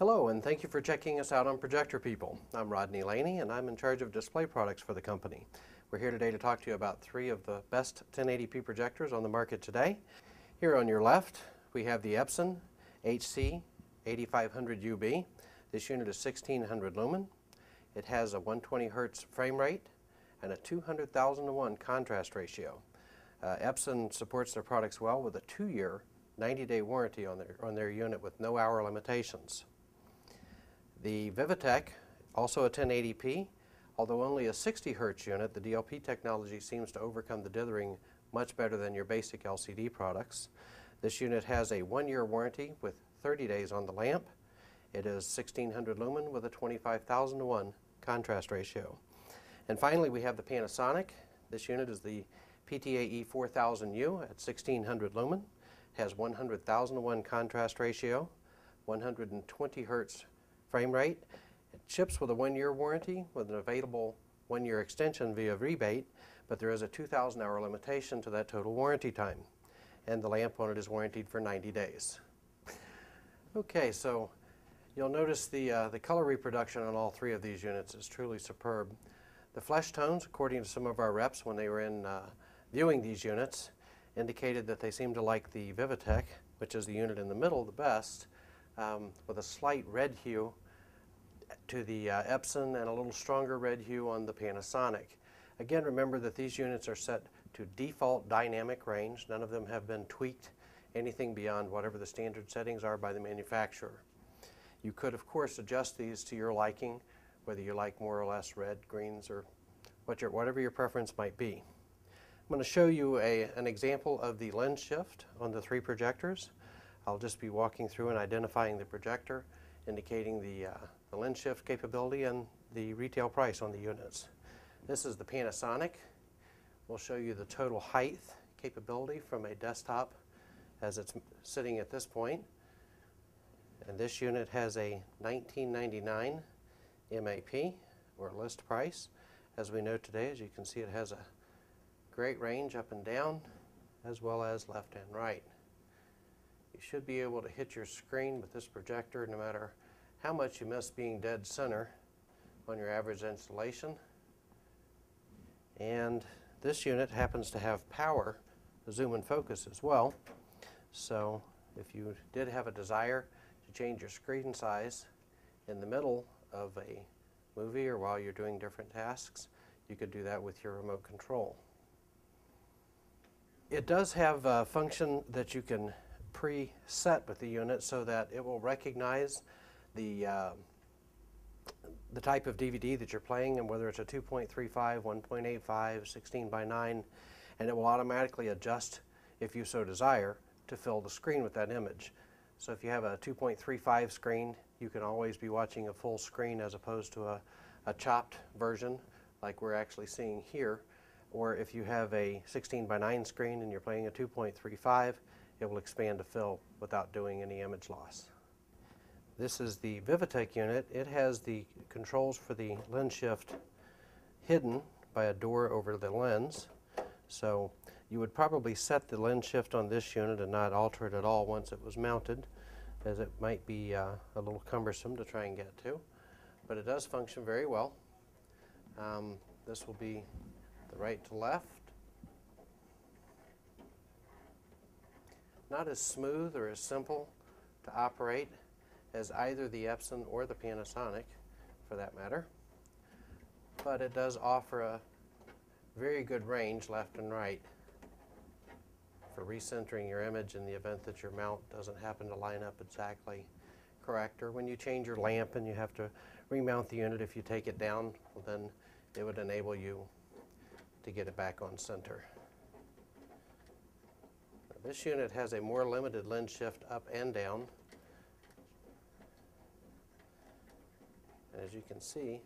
Hello, and thank you for checking us out on Projector People. I'm Rodney Laney, and I'm in charge of display products for the company. We're here today to talk to you about three of the best 1080p projectors on the market today. Here on your left, we have the Epson HC 8500UB. This unit is 1600 lumen. It has a 120 Hz frame rate and a 200,000:1 contrast ratio. Epson supports their products well with a 2-year, 90-day warranty on their unit with no hour limitations. The Vivitek, also a 1080p, although only a 60 Hz unit, the DLP technology seems to overcome the dithering much better than your basic LCD products. This unit has a 1-year warranty with 30 days on the lamp. It is 1600 lumen with a 25,000:1 contrast ratio. And finally, we have the Panasonic. This unit is the PT-AE4000U at 1600 lumen. Has 100,000:1 contrast ratio, 120 Hz frame rate. It ships with a 1-year warranty with an available 1-year extension via rebate, but there is a 2,000-hour limitation to that total warranty time. And the lamp on it is warranted for 90 days. Okay, so you'll notice the color reproduction on all three of these units is truly superb. The flesh tones, according to some of our reps when they were in viewing these units, indicated that they seemed to like the Vivitek, which is the unit in the middle, the best, with a slight red hue to the Epson and a little stronger red hue on the Panasonic. Again, remember that these units are set to default dynamic range. None of them have been tweaked anything beyond whatever the standard settings are by the manufacturer. You could, of course, adjust these to your liking, whether you like more or less red, greens, or whatever your preference might be. I'm going to show you an example of the lens shift on the three projectors. I'll just be walking through and identifying the projector, indicating the lens shift capability and the retail price on the units. This is the Panasonic. We'll show you the total height capability from a desktop as it's sitting at this point. And this unit has a $19.99 MAP, or list price. As we know today, as you can see, it has a great range up and down, as well as left and right. You should be able to hit your screen with this projector no matter how much you miss being dead center on your average installation. And this unit happens to have power, zoom and focus as well. So if you did have a desire to change your screen size in the middle of a movie or while you're doing different tasks, you could do that with your remote control. It does have a function that you can preset with the unit so that it will recognize the type of DVD that you're playing and whether it's a 2.35, 1.85, 16:9, and it will automatically adjust, if you so desire, to fill the screen with that image. So if you have a 2.35 screen, you can always be watching a full screen as opposed to a chopped version like we're actually seeing here. Or if you have a 16:9 screen and you're playing a 2.35, it will expand to fill without doing any image loss. This is the Vivitek unit. It has the controls for the lens shift hidden by a door over the lens. So you would probably set the lens shift on this unit and not alter it at all once it was mounted, as it might be a little cumbersome to try and get to. But it does function very well. This will be the right to left. Not as smooth or as simple to operate as either the Epson or the Panasonic, for that matter. But it does offer a very good range left and right for recentering your image in the event that your mount doesn't happen to line up exactly correct, or when you change your lamp and you have to remount the unit. If you take it down, well, then it would enable you to get it back on center. Now, this unit has a more limited lens shift up and down. And as you can see,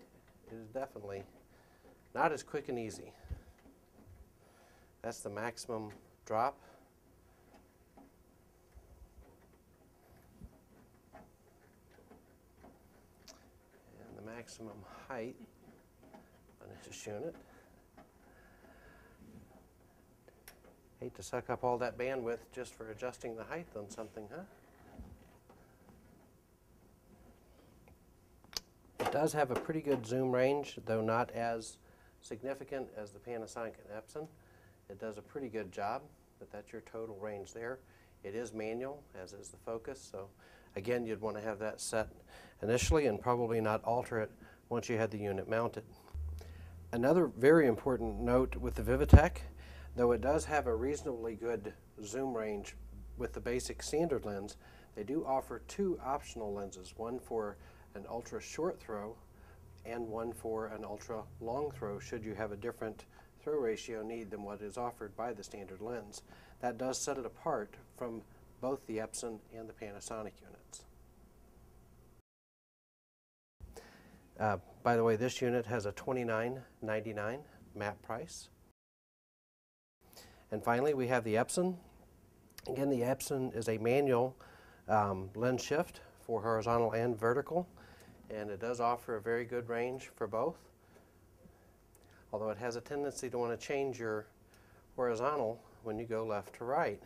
it is definitely not as quick and easy. That's the maximum drop. And the maximum height on this unit. Hate to suck up all that bandwidth just for adjusting the height on something, huh? does have a pretty good zoom range, though not as significant as the Panasonic and Epson. It does a pretty good job, but that's your total range there. It is manual, as is the focus, so again, you'd want to have that set initially and probably not alter it once you had the unit mounted. Another very important note with the Vivitek, though it does have a reasonably good zoom range with the basic standard lens, they do offer two optional lenses, one for an ultra short throw and one for an ultra long throw should you have a different throw ratio need than what is offered by the standard lens. That does set it apart from both the Epson and the Panasonic units. By the way, this unit has a $29.99 MAP price. And finally, we have the Epson. Again, the Epson is a manual lens shift for horizontal and vertical, and it does offer a very good range for both, although it has a tendency to want to change your horizontal when you go left to right,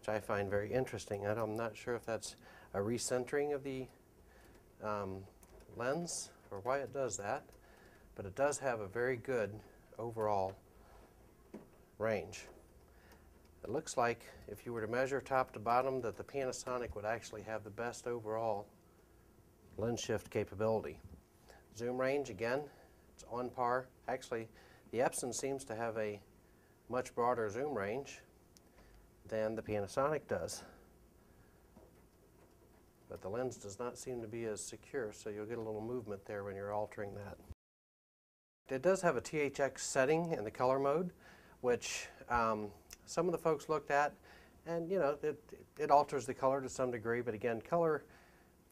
which I find very interesting. I'm not sure if that's a recentering of the lens or why it does that, but it does have a very good overall range. It looks like if you were to measure top to bottom that the Panasonic would actually have the best overall lens shift capability. Zoom range, again, it's on par. Actually, the Epson seems to have a much broader zoom range than the Panasonic does. But the lens does not seem to be as secure, so you'll get a little movement there when you're altering that. It does have a THX setting in the color mode, which some of the folks looked at, and you know, it alters the color to some degree, but again, color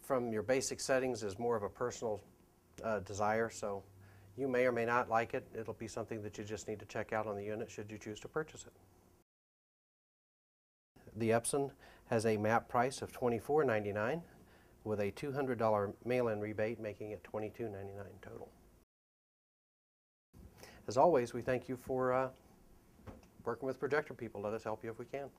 from your basic settings is more of a personal desire, so you may or may not like it. It'll be something that you just need to check out on the unit should you choose to purchase it. The Epson has a MAP price of $24.99 with a $200 mail-in rebate, making it $22.99 total. As always, we thank you for working with Projector people. Let us help you if we can.